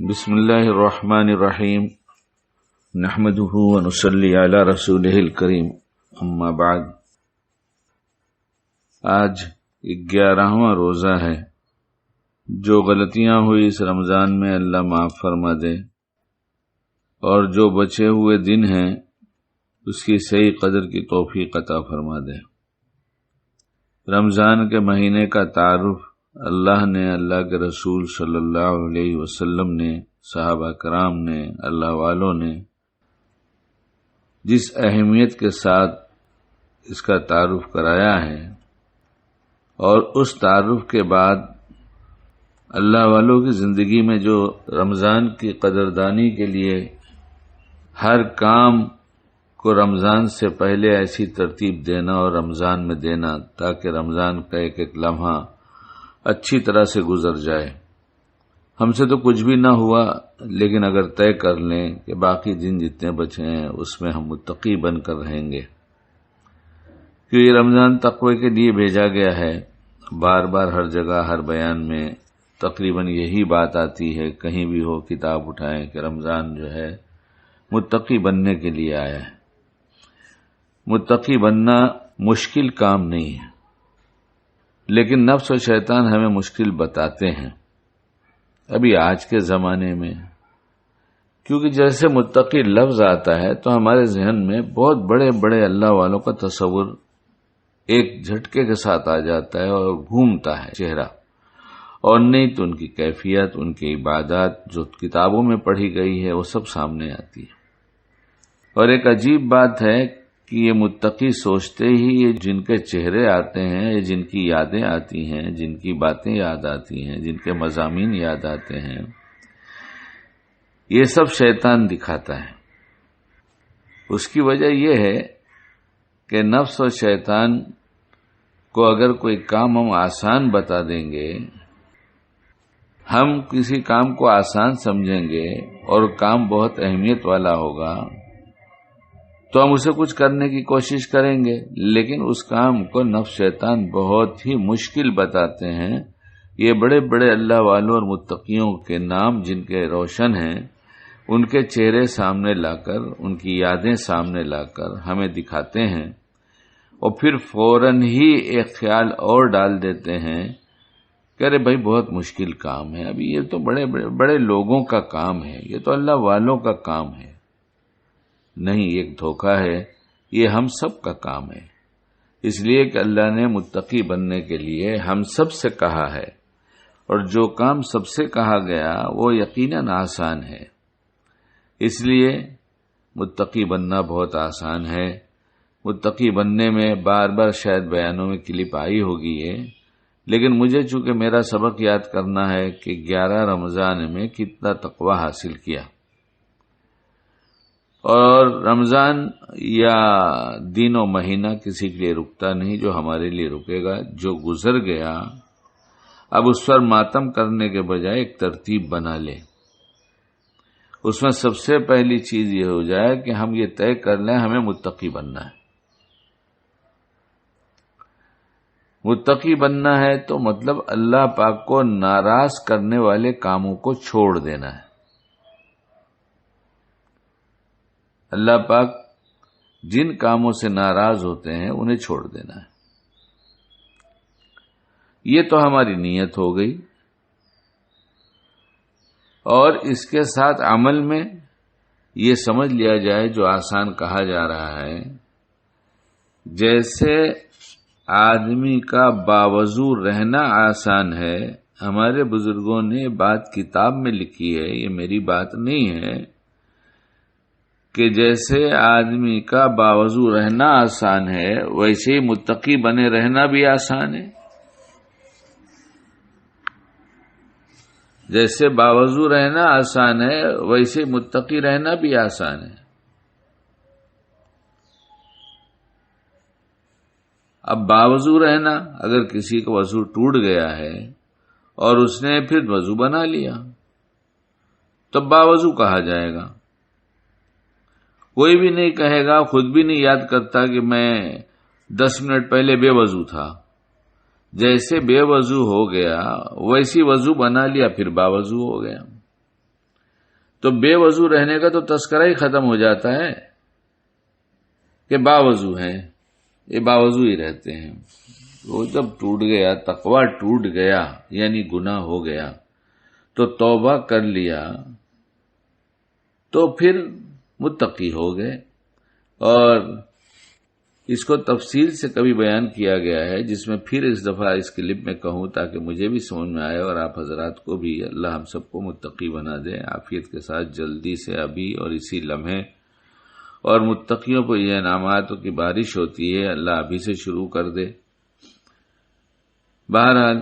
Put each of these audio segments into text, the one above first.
بسم اللہ الرحمن الرحیم نحمده ونصلی علی رسولہ الکریم اما بعد۔ آج 11واں روزہ ہے۔ جو غلطیاں ہوئی اس رمضان میں اللہ معاف فرما دے، اور جو بچے ہوئے دن ہیں اس کی صحیح قدر کی توفیق عطا فرما دے۔ رمضان کے مہینے کا تعارف اللہ نے، اللہ کے رسول صلی اللہ علیہ وسلم نے، صحابہ کرام نے، اللہ والوں نے جس اہمیت کے ساتھ اس کا تعارف کرایا ہے، اور اس تعارف کے بعد اللہ والوں کی زندگی میں جو رمضان کی قدردانی کے لیے ہر کام کو رمضان سے پہلے ایسی ترتیب دینا اور رمضان میں دینا تاکہ رمضان کا ایک ایک لمحہ اچھی طرح سے گزر جائے۔ ہم سے تو کچھ بھی نہ ہوا، لیکن اگر طے کر لیں کہ باقی دن جتنے بچے ہیں اس میں ہم متقی بن کر رہیں گے، کہ یہ رمضان تقوی کے لیے بھیجا گیا ہے۔ بار بار ہر جگہ ہر بیان میں تقریباً یہی بات آتی ہے، کہیں بھی ہو کتاب اٹھائیں کہ رمضان جو ہے متقی بننے کے لیے آیا ہے۔ متقی بننا مشکل کام نہیں ہے، لیکن نفس و شیطان ہمیں مشکل بتاتے ہیں ابھی آج کے زمانے میں، کیونکہ جیسے متقی لفظ آتا ہے تو ہمارے ذہن میں بہت بڑے بڑے اللہ والوں کا تصور ایک جھٹکے کے ساتھ آ جاتا ہے اور گھومتا ہے چہرہ، اور نہیں تو ان کی کیفیت، ان کی عبادات جو کتابوں میں پڑھی گئی ہے وہ سب سامنے آتی ہے۔ اور ایک عجیب بات ہے کہ یہ متقی سوچتے ہی یہ جن کے چہرے آتے ہیں، یہ جن کی یادیں آتی ہیں، جن کی باتیں یاد آتی ہیں، جن کے مضامین یاد آتے ہیں، یہ سب شیطان دکھاتا ہے۔ اس کی وجہ یہ ہے کہ نفس اور شیطان کو اگر کوئی کام ہم آسان بتا دیں گے، ہم کسی کام کو آسان سمجھیں گے اور کام بہت اہمیت والا ہوگا تو ہم اسے کچھ کرنے کی کوشش کریں گے، لیکن اس کام کو نفس شیطان بہت ہی مشکل بتاتے ہیں۔ یہ بڑے بڑے اللہ والوں اور متقیوں کے نام جن کے روشن ہیں، ان کے چہرے سامنے لا کر، ان کی یادیں سامنے لا کر ہمیں دکھاتے ہیں، اور پھر فوراً ہی ایک خیال اور ڈال دیتے ہیں کہ ارے بھائی بہت مشکل کام ہے، ابھی یہ تو بڑے بڑے لوگوں کا کام ہے، یہ تو اللہ والوں کا کام ہے۔ نہیں، ایک دھوکہ ہے، یہ ہم سب کا کام ہے، اس لیے کہ اللہ نے متقی بننے کے لیے ہم سب سے کہا ہے، اور جو کام سب سے کہا گیا وہ یقیناً آسان ہے۔ اس لیے متقی بننا بہت آسان ہے۔ متقی بننے میں بار بار شاید بیانوں میں کلپ آئی ہوگی یہ، لیکن مجھے چونکہ میرا سبق یاد کرنا ہے کہ 11 رمضان میں کتنا تقوی حاصل کیا، اور رمضان یا دن و مہینہ کسی کے لیے رکتا نہیں، جو ہمارے لیے رکے گا۔ جو گزر گیا اب اس پر ماتم کرنے کے بجائے ایک ترتیب بنا لے۔ اس میں سب سے پہلی چیز یہ ہو جائے کہ ہم یہ طے کر لیں ہمیں متقی بننا ہے۔ متقی بننا ہے تو مطلب اللہ پاک کو ناراض کرنے والے کاموں کو چھوڑ دینا ہے۔ اللہ پاک جن کاموں سے ناراض ہوتے ہیں انہیں چھوڑ دینا ہے۔ یہ تو ہماری نیت ہو گئی، اور اس کے ساتھ عمل میں یہ سمجھ لیا جائے جو آسان کہا جا رہا ہے، جیسے آدمی کا باوضو رہنا آسان ہے۔ ہمارے بزرگوں نے بات کتاب میں لکھی ہے، یہ میری بات نہیں ہے، کہ جیسے آدمی کا باوضو رہنا آسان ہے ویسے ہی متقی بنے رہنا بھی آسان ہے۔ جیسے باوضو رہنا آسان ہے ویسے متقی رہنا بھی آسان ہے۔ اب باوضو رہنا، اگر کسی کا وضو ٹوٹ گیا ہے اور اس نے پھر وضو بنا لیا تو باوضو کہا جائے گا۔ کوئی بھی نہیں کہے گا، خود بھی نہیں یاد کرتا کہ میں 10 منٹ پہلے بے وضو تھا۔ جیسے بے وضو ہو گیا ویسی وضو بنا لیا، پھر باوضو ہو گیا۔ تو بے وضو رہنے کا تو تذکرہ ہی ختم ہو جاتا ہے کہ باوضو ہیں، یہ باوضو ہی رہتے ہیں۔ وہ جب ٹوٹ گیا، تقوی ٹوٹ گیا، یعنی گناہ ہو گیا، تو توبہ کر لیا تو پھر متقی ہو گئے۔ اور اس کو تفصیل سے کبھی بیان کیا گیا ہے، جس میں پھر اس دفعہ اس کلپ میں کہوں تاکہ مجھے بھی سمجھ میں آئے اور آپ حضرات کو بھی، اللہ ہم سب کو متقی بنا دے عافیت کے ساتھ، جلدی سے ابھی اور اسی لمحے۔ اور متقیوں کو یہ انعاماتوں کی بارش ہوتی ہے، اللہ ابھی سے شروع کر دے۔ بہرحال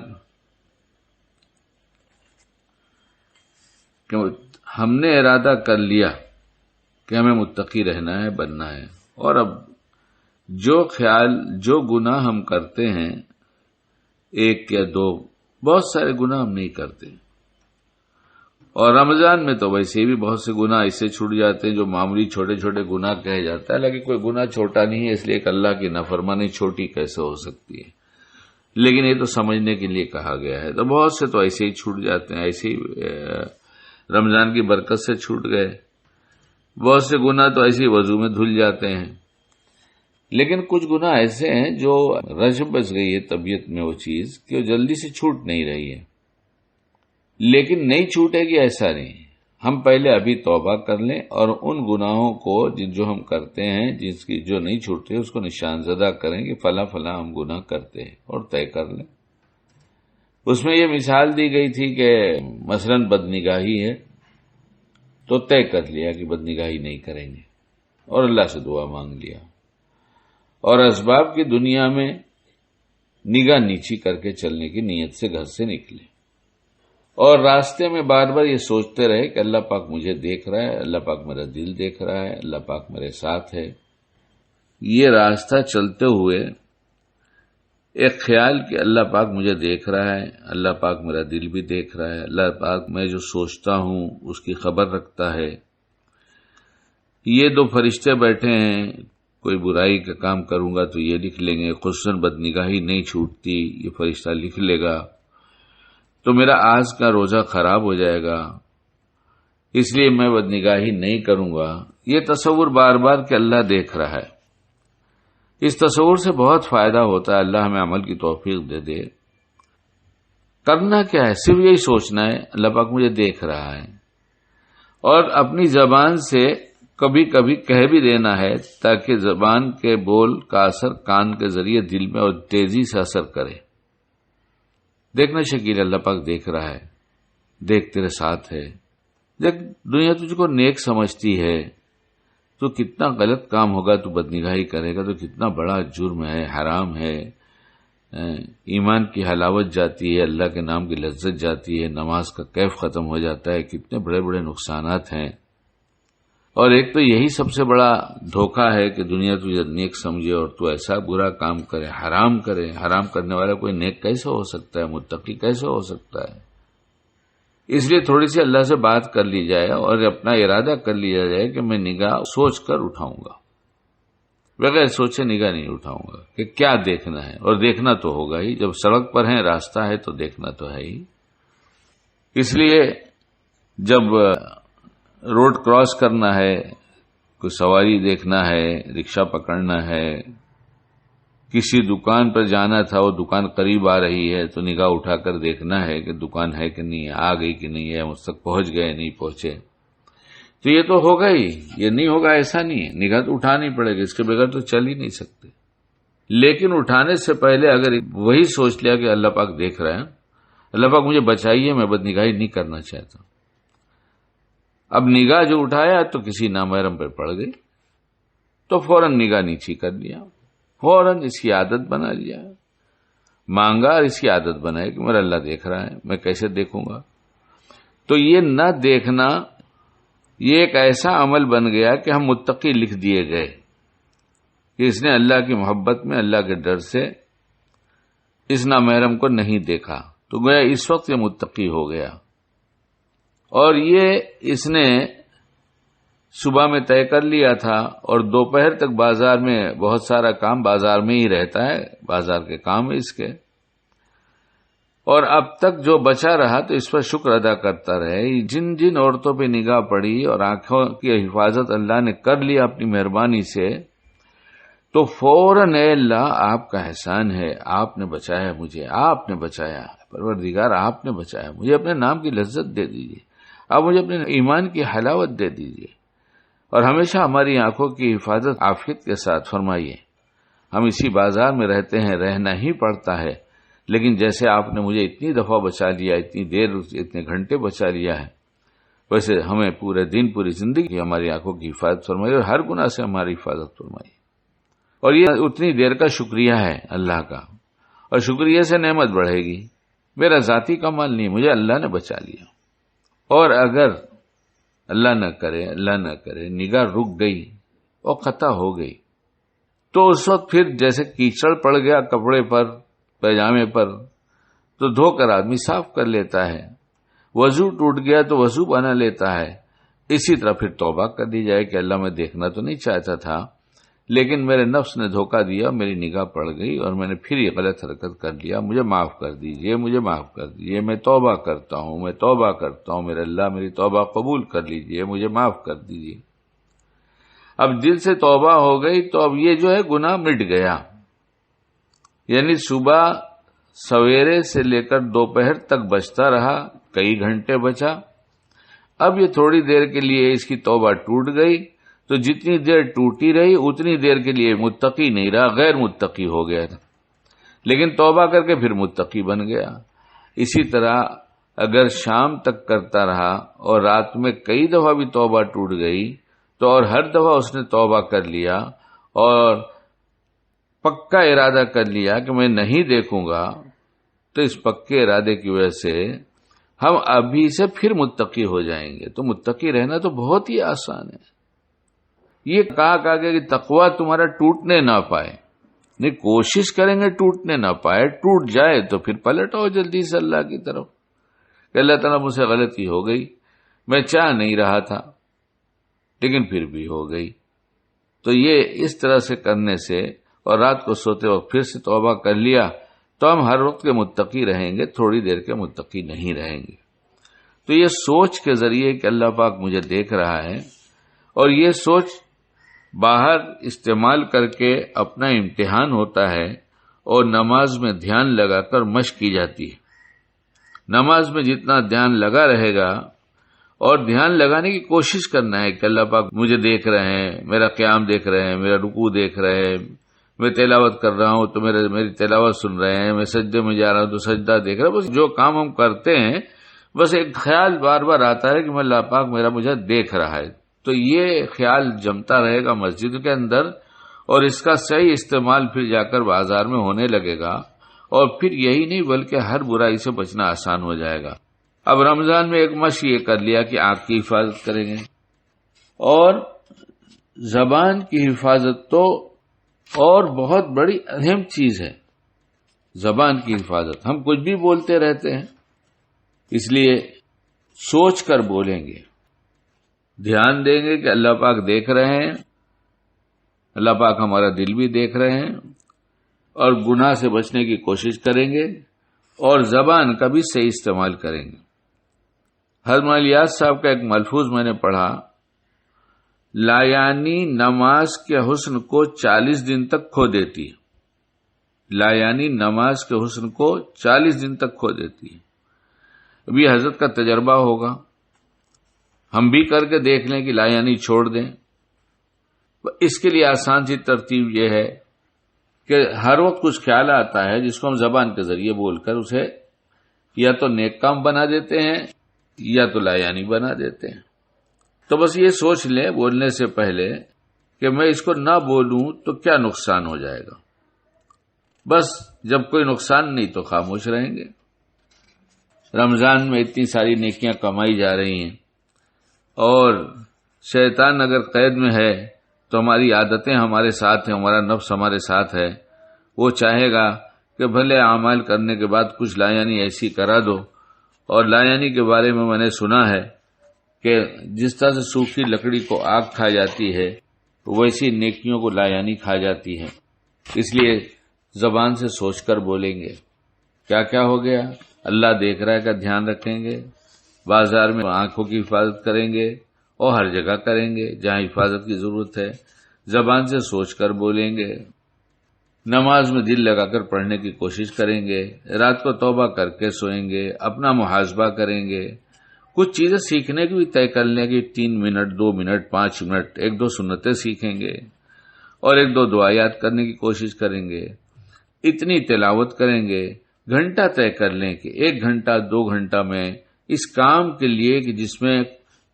کہ ہم نے ارادہ کر لیا کہ ہمیں متقی رہنا ہے، بننا ہے، اور اب جو گناہ ہم کرتے ہیں، ایک یا دو، بہت سارے گناہ ہم نہیں کرتے، اور رمضان میں تو ویسے بھی بہت سے گناہ ایسے چھوٹ جاتے ہیں جو معمولی چھوٹے چھوٹے گناہ کہے جاتا ہے، لیکن کوئی گناہ چھوٹا نہیں ہے، اس لیے کہ اللہ کی نافرمانی چھوٹی کیسے ہو سکتی ہے، لیکن یہ تو سمجھنے کے لیے کہا گیا ہے۔ تو بہت سے تو ایسے ہی چھوٹ جاتے ہیں، ایسے ہی رمضان کی برکت سے چھوٹ گئے۔ بہت سے گناہ تو ایسے ہی وضو میں دھل جاتے ہیں، لیکن کچھ گناہ ایسے ہیں جو رچ بس گئی ہے طبیعت میں وہ چیز کہ وہ جلدی سے چھوٹ نہیں رہی ہے، لیکن نہیں چھوٹے گی ایسا نہیں۔ ہم پہلے ابھی توبہ کر لیں اور ان گناہوں کو جو ہم کرتے ہیں، جس کی جو نہیں چھوٹتے، اس کو نشان زدہ کریں کہ فلاں فلاں ہم گناہ کرتے ہیں، اور طے کر لیں۔ اس میں یہ مثال دی گئی تھی کہ مثلاً بدنگاہی ہے تو طے کر لیا کہ بدنگاہی نہیں کریں گے، اور اللہ سے دعا مانگ لیا، اور اسباب کی دنیا میں نگاہ نیچی کر کے چلنے کی نیت سے گھر سے نکلے، اور راستے میں بار بار یہ سوچتے رہے کہ اللہ پاک مجھے دیکھ رہا ہے، اللہ پاک میرا دل دیکھ رہا ہے، اللہ پاک میرے ساتھ ہے۔ یہ راستہ چلتے ہوئے ایک خیال کہ اللہ پاک مجھے دیکھ رہا ہے، اللہ پاک میرا دل بھی دیکھ رہا ہے، اللہ پاک میں جو سوچتا ہوں اس کی خبر رکھتا ہے۔ یہ دو فرشتے بیٹھے ہیں، کوئی برائی کا کام کروں گا تو یہ لکھ لیں گے، خصوصاً بدنگاہی نہیں چھوٹتی، یہ فرشتہ لکھ لے گا، تو میرا آج کا روزہ خراب ہو جائے گا، اس لیے میں بدنگاہی نہیں کروں گا۔ یہ تصور بار بار کہ اللہ دیکھ رہا ہے، اس تصور سے بہت فائدہ ہوتا ہے۔ اللہ ہمیں عمل کی توفیق دے دے۔ کرنا کیا ہے؟ صرف یہی سوچنا ہے اللہ پاک مجھے دیکھ رہا ہے، اور اپنی زبان سے کبھی کبھی کہہ بھی دینا ہے تاکہ زبان کے بول کا اثر کان کے ذریعے دل میں اور تیزی سے اثر کرے۔ دیکھنا شکیل اللہ پاک دیکھ رہا ہے، دیکھ تیرے ساتھ ہے، دیکھ دنیا تجھ کو نیک سمجھتی ہے، تو کتنا غلط کام ہوگا تو بدنگاہی کرے گا تو کتنا بڑا جرم ہے، حرام ہے، ایمان کی حلاوت جاتی ہے، اللہ کے نام کی لذت جاتی ہے، نماز کا کیف ختم ہو جاتا ہے، کتنے بڑے بڑے نقصانات ہیں۔ اور ایک تو یہی سب سے بڑا دھوکہ ہے کہ دنیا تجھے نیک سمجھے اور تو ایسا برا کام کرے، حرام کرے۔ حرام کرنے والا کوئی نیک کیسے ہو سکتا ہے، متقی کیسے ہو سکتا ہے؟ اس لیے تھوڑی سی اللہ سے بات کر لی جائے اور اپنا ارادہ کر لیا جائے کہ میں نگاہ سوچ کر اٹھاؤں گا، بغیر سوچے نگاہ نہیں اٹھاؤں گا کہ کیا دیکھنا ہے، اور دیکھنا تو ہوگا ہی، جب سڑک پر ہیں، راستہ ہے تو دیکھنا تو ہے ہی۔ اس لیے جب روڈ کراس کرنا ہے، کوئی سواری دیکھنا ہے، رکشہ پکڑنا ہے، کسی دکان پر جانا تھا، وہ دکان قریب آ رہی ہے تو نگاہ اٹھا کر دیکھنا ہے کہ دکان ہے کہ نہیں، آ گئی کہ نہیں ہے، مجھ تک پہنچ گئے نہیں پہنچے، تو یہ تو ہوگا ہی، یہ نہیں ہوگا ایسا نہیں ہے، نگاہ تو اٹھانی پڑے گی، اس کے بغیر تو چل ہی نہیں سکتے۔ لیکن اٹھانے سے پہلے اگر وہی سوچ لیا کہ اللہ پاک دیکھ رہے ہیں، اللہ پاک مجھے بچائیے، میں بدنگاہی نہیں کرنا چاہتا، اب نگاہ جو اٹھایا تو کسی نامحرم پر پڑ گئی، تو فوراً نگاہ نیچی کر لیا، فوراً اس کی عادت بنا لیا، مانگا اور اس کی عادت بنائی کہ میرا اللہ دیکھ رہا ہے، میں کیسے دیکھوں گا؟ تو یہ نہ دیکھنا یہ ایک ایسا عمل بن گیا کہ ہم متقی لکھ دیے گئے کہ اس نے اللہ کی محبت میں، اللہ کے ڈر سے اس نامحرم کو نہیں دیکھا، تو گویا اس وقت یہ متقی ہو گیا۔ اور یہ اس نے صبح میں طے کر لیا تھا، اور دوپہر تک بازار میں بہت سارا کام بازار میں ہی رہتا ہے، بازار کے کام ہے اس کے، اور اب تک جو بچا رہا تو اس پر شکر ادا کرتا رہے. جن جن عورتوں پہ نگاہ پڑی اور آنکھوں کی حفاظت اللہ نے کر لی اپنی مہربانی سے، تو فوراً اے اللہ آپ کا احسان ہے، آپ نے بچایا مجھے، آپ نے بچایا، پروردگار آپ نے بچایا، مجھے اپنے نام کی لذت دے دیجیے، آپ مجھے اپنے ایمان کی حلاوت دے دیجیے، اور ہمیشہ ہماری آنکھوں کی حفاظت عافیت کے ساتھ فرمائیے. ہم اسی بازار میں رہتے ہیں، رہنا ہی پڑتا ہے، لیکن جیسے آپ نے مجھے اتنی دفعہ بچا لیا، اتنی دیر، اتنے گھنٹے بچا لیا ہے، ویسے ہمیں پورے دن، پوری زندگی ہماری آنکھوں کی حفاظت فرمائیے اور ہر گناہ سے ہماری حفاظت فرمائیے. اور یہ اتنی دیر کا شکریہ ہے اللہ کا، اور شکریہ سے نعمت بڑھے گی. میرا ذاتی کمال نہیں، مجھے اللہ نے بچا لیا. اور اگر اللہ نہ کرے نگاہ رک گئی اور خطا ہو گئی، تو اس وقت پھر جیسے کیچڑ پڑ گیا کپڑے پر، پیجامے پر، تو دھو کر آدمی صاف کر لیتا ہے. وضو ٹوٹ گیا تو وضو بنا لیتا ہے. اسی طرح پھر توبہ کر دی جائے کہ اللہ میں دیکھنا تو نہیں چاہتا تھا، لیکن میرے نفس نے دھوکہ دیا، میری نگاہ پڑ گئی اور میں نے پھر یہ غلط حرکت کر لیا، مجھے معاف کر دیجئے، مجھے معاف کر دیجئے، میں توبہ کرتا ہوں، میرے اللہ میری توبہ قبول کر لیجئے، مجھے معاف کر دیجئے. اب دل سے توبہ ہو گئی تو اب یہ جو ہے گناہ مٹ گیا. یعنی صبح سویرے سے لے کر دوپہر تک بچتا رہا، کئی گھنٹے بچا. اب یہ تھوڑی دیر کے لیے اس کی توبہ ٹوٹ گئی، تو جتنی دیر ٹوٹی رہی اتنی دیر کے لیے متقی نہیں رہا، غیر متقی ہو گیا تھا، لیکن توبہ کر کے پھر متقی بن گیا. اسی طرح اگر شام تک کرتا رہا اور رات میں کئی دفعہ بھی توبہ ٹوٹ گئی، تو اور ہر دفعہ اس نے توبہ کر لیا اور پکا ارادہ کر لیا کہ میں نہیں دیکھوں گا، تو اس پکے ارادے کی وجہ سے ہم ابھی سے پھر متقی ہو جائیں گے. تو متقی رہنا تو بہت ہی آسان ہے. یہ کہا کہ تقویٰ تمہارا ٹوٹنے نہ پائے، نہیں، کوشش کریں گے ٹوٹنے نہ پائے. ٹوٹ جائے تو پھر پلٹ آؤ جلدی سے اللہ کی طرف کہ اللہ تعالیٰ مجھ سے غلطی ہو گئی، میں چاہ نہیں رہا تھا لیکن پھر بھی ہو گئی. تو یہ اس طرح سے کرنے سے، اور رات کو سوتے وقت پھر سے توبہ کر لیا، تو ہم ہر وقت کے متقی رہیں گے، تھوڑی دیر کے متقی نہیں رہیں گے. تو یہ سوچ کے ذریعے کہ اللہ پاک مجھے دیکھ رہا ہے، اور یہ سوچ باہر استعمال کر کے اپنا امتحان ہوتا ہے، اور نماز میں دھیان لگا کر مشق کی جاتی ہے. نماز میں جتنا دھیان لگا رہے گا، اور دھیان لگانے کی کوشش کرنا ہے کہ اللہ پاک مجھے دیکھ رہے ہیں، میرا قیام دیکھ رہے ہیں، میرا رکوع دیکھ رہے ہیں، میں تلاوت کر رہا ہوں تو میری تلاوت سن رہے ہیں، میں سجدے میں جا رہا ہوں تو سجدہ دیکھ رہا ہوں. بس جو کام ہم کرتے ہیں، بس ایک خیال بار بار آتا ہے کہ میں اللہ پاک مجھے دیکھ رہا ہے. تو یہ خیال جمتا رہے گا مسجد کے اندر، اور اس کا صحیح استعمال پھر جا کر بازار میں ہونے لگے گا، اور پھر یہی نہیں بلکہ ہر برائی سے بچنا آسان ہو جائے گا. اب رمضان میں ایک مشق یہ کر لیا کہ آنکھ کی حفاظت کریں گے، اور زبان کی حفاظت تو اور بہت بڑی اہم چیز ہے. زبان کی حفاظت، ہم کچھ بھی بولتے رہتے ہیں، اس لیے سوچ کر بولیں گے، دھیان دیں گے کہ اللہ پاک دیکھ رہے ہیں، اللہ پاک ہمارا دل بھی دیکھ رہے ہیں، اور گناہ سے بچنے کی کوشش کریں گے، اور زبان کا بھی صحیح استعمال کریں گے. حضرت الیاس صاحب کا ایک ملفوظ میں نے پڑھا، لایانی نماز کے حسن کو 40 دن تک کھو دیتی ہے. لایانی نماز کے حسن کو 40 دن تک کھو دیتی ہے. ابھی حضرت کا تجربہ ہوگا، ہم بھی کر کے دیکھ لیں کہ لایانی چھوڑ دیں. اس کے لیے آسان سی ترتیب یہ ہے کہ ہر وقت کچھ خیال آتا ہے جس کو ہم زبان کے ذریعے بول کر اسے یا تو نیک کام بنا دیتے ہیں یا تو لایانی بنا دیتے ہیں. تو بس یہ سوچ لیں بولنے سے پہلے کہ میں اس کو نہ بولوں تو کیا نقصان ہو جائے گا. بس جب کوئی نقصان نہیں تو خاموش رہیں گے. رمضان میں اتنی ساری نیکیاں کمائی جا رہی ہیں، اور شیطان اگر قید میں ہے تو ہماری عادتیں ہمارے ساتھ ہیں، ہمارا نفس ہمارے ساتھ ہے. وہ چاہے گا کہ بھلے اعمال کرنے کے بعد کچھ لایانی ایسی کرا دو. اور لایانی کے بارے میں نے سنا ہے کہ جس طرح سے سوکھی لکڑی کو آگ کھا جاتی ہے، ویسی نیکیوں کو لایانی کھا جاتی ہے. اس لیے زبان سے سوچ کر بولیں گے. کیا کیا ہو گیا اللہ دیکھ رہا ہے کا دھیان رکھیں گے، بازار میں آنکھوں کی حفاظت کریں گے اور ہر جگہ کریں گے جہاں حفاظت کی ضرورت ہے، زبان سے سوچ کر بولیں گے، نماز میں دل لگا کر پڑھنے کی کوشش کریں گے، رات کو توبہ کر کے سوئیں گے، اپنا محاسبہ کریں گے، کچھ چیزیں سیکھنے کی بھی طے کر لیں گے، 3 منٹ 2 منٹ 5 منٹ 1-2 سنتیں سیکھیں گے اور 1-2 دعا یاد کرنے کی کوشش کریں گے، اتنی تلاوت کریں گے، گھنٹہ طے کر لیں کہ 1 گھنٹہ 2 گھنٹہ میں اس کام کے لیے کہ جس میں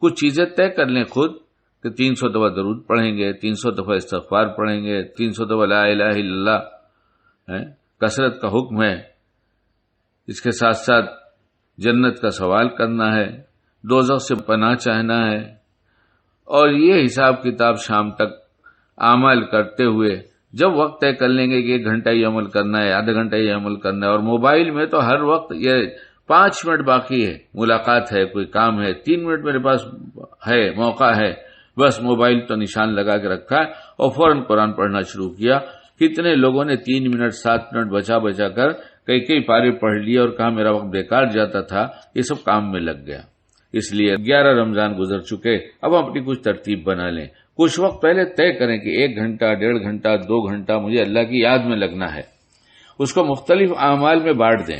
کچھ چیزیں طے کر لیں خود کہ 300 دفعہ درود پڑھیں گے، 300 دفعہ استغفار پڑھیں گے، 300 دفعہ لا الہ الا اللہ ہے، کثرت کا حکم ہے، اس کے ساتھ ساتھ جنت کا سوال کرنا ہے، دوزخ سے پناہ چاہنا ہے، اور یہ حساب کتاب شام تک اعمال کرتے ہوئے جب وقت طے کر لیں گے کہ 1 گھنٹہ یہ عمل کرنا ہے، آدھا گھنٹہ یہ عمل کرنا ہے، اور موبائل میں تو ہر وقت یہ 5 منٹ باقی ہے، ملاقات ہے، کوئی کام ہے، 3 منٹ میرے پاس ہے، موقع ہے، بس موبائل تو نشان لگا کے رکھا ہے اور فوراً قرآن پڑھنا شروع کیا۔ کتنے لوگوں نے 3 منٹ 7 منٹ بچا بچا کر کئی پارے پڑھ لیے اور کہا میرا وقت بیکار جاتا تھا، یہ سب کام میں لگ گیا۔ اس لیے 11 رمضان گزر چکے، اب ہم اپنی کچھ ترتیب بنا لیں، کچھ وقت پہلے طے کریں کہ 1 گھنٹہ 1.5 گھنٹہ 2 گھنٹہ مجھے اللہ کی یاد میں لگنا ہے، اس کو مختلف اعمال میں بانٹ دیں،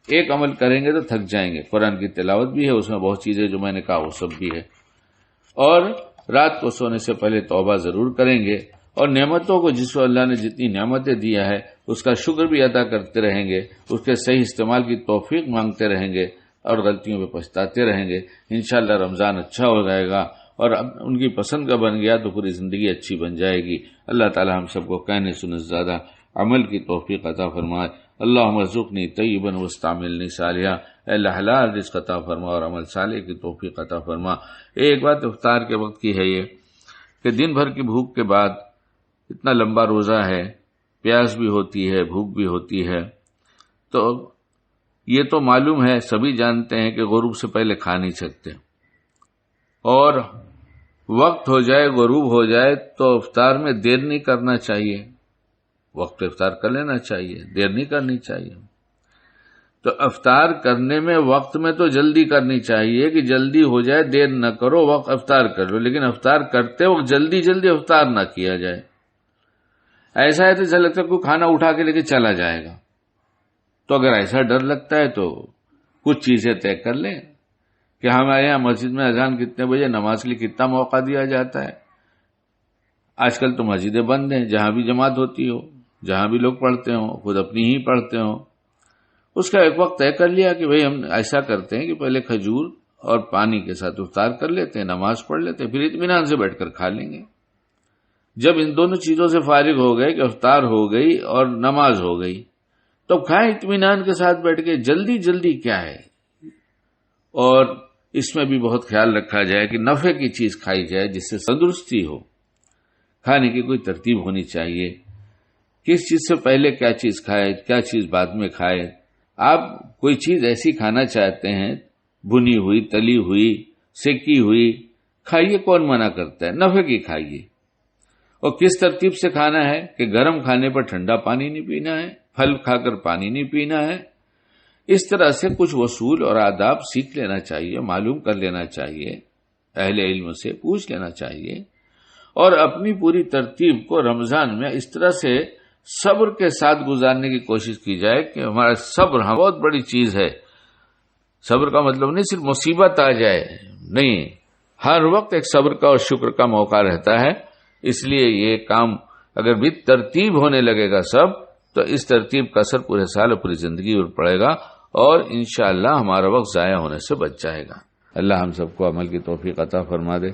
ایک عمل کریں گے تو تھک جائیں گے، قرآن کی تلاوت بھی ہے، اس میں بہت چیزیں جو میں نے کہا وہ سب بھی ہے، اور رات کو سونے سے پہلے توبہ ضرور کریں گے، اور نعمتوں کو جس کو اللہ نے جتنی نعمتیں دیا ہے اس کا شکر بھی ادا کرتے رہیں گے، اس کے صحیح استعمال کی توفیق مانگتے رہیں گے اور غلطیوں پہ پچھتاتے رہیں گے۔ انشاءاللہ رمضان اچھا ہو جائے گا، اور اب ان کی پسند کا بن گیا تو پوری زندگی اچھی بن جائے گی۔ اللہ تعالی ہم سب کو کہنے سننے سے زیادہ عمل کی توفیق عطا فرمائے۔ اللہم ارزقنی طیبا واستعملنی صالحا، اے اللہ حلال رزق عطا فرما اور عمل صالح کی توفیق عطا فرما۔ ایک بات افطار کے وقت کی ہے یہ کہ دن بھر کی بھوک کے بعد اتنا لمبا روزہ ہے، پیاس بھی ہوتی ہے، بھوک بھی ہوتی ہے، تو یہ تو معلوم ہے، سبھی جانتے ہیں کہ غروب سے پہلے کھا نہیں سکتے، اور وقت ہو جائے غروب ہو جائے تو افطار میں دیر نہیں کرنا چاہیے، وقت پہ افطار کر لینا چاہیے، دیر نہیں کرنی چاہیے۔ تو افطار کرنے میں وقت میں تو جلدی کرنی چاہیے کہ جلدی ہو جائے، دیر نہ کرو، وقت افطار کر لو، لیکن افطار کرتے وقت جلدی افطار نہ کیا جائے۔ ایسا ہے تو جیسا لگتا ہے کوئی کھانا اٹھا کے لے کے چلا جائے گا، تو اگر ایسا ڈر لگتا ہے تو کچھ چیزیں طے کر لیں کہ ہمارے یہاں مسجد میں اذان کتنے بجے، نماز کے لیے کتنا موقع دیا جاتا ہے۔ آج کل تو مسجدیں بند ہیں، جہاں بھی جماعت ہوتی ہو، جہاں بھی لوگ پڑھتے ہوں، خود اپنی ہی پڑھتے ہوں، اس کا ایک وقت طے کر لیا کہ بھئی ہم ایسا کرتے ہیں کہ پہلے کھجور اور پانی کے ساتھ افطار کر لیتے ہیں، نماز پڑھ لیتے ہیں، پھر اطمینان سے بیٹھ کر کھا لیں گے۔ جب ان دونوں چیزوں سے فارغ ہو گئے کہ افطار ہو گئی اور نماز ہو گئی، تو کھائیں اطمینان کے ساتھ بیٹھ کے، جلدی کیا ہے، اور اس میں بھی بہت خیال رکھا جائے کہ نفع کی چیز کھائی جائے جس سے تندرستی ہو، کھانے کی کوئی ترتیب ہونی چاہیے، کس چیز سے پہلے کیا چیز کھائے، کیا چیز بعد میں کھائے۔ آپ کوئی چیز ایسی کھانا چاہتے ہیں، بھنی ہوئی، تلی ہوئی، سیکی ہوئی، کھائیے، کون منع کرتا ہے، نفع کی کھائیے، اور کس ترتیب سے کھانا ہے کہ گرم کھانے پر ٹھنڈا پانی نہیں پینا ہے، پھل کھا کر پانی نہیں پینا ہے۔ اس طرح سے کچھ اصول اور آداب سیکھ لینا چاہیے، معلوم کر لینا چاہیے، اہل علم سے پوچھ لینا چاہیے، اور اپنی پوری ترتیب کو رمضان میں اس طرح سے صبر کے ساتھ گزارنے کی کوشش کی جائے کہ ہمارا صبر بہت بڑی چیز ہے۔ صبر کا مطلب نہیں صرف مصیبت آ جائے، نہیں، ہر وقت ایک صبر کا اور شکر کا موقع رہتا ہے۔ اس لیے یہ کام اگر بھی ترتیب ہونے لگے گا سب، تو اس ترتیب کا اثر پورے سال اور پوری زندگی پر پڑے گا، اور انشاءاللہ ہمارا وقت ضائع ہونے سے بچ جائے گا۔ اللہ ہم سب کو عمل کی توفیق عطا فرما دے۔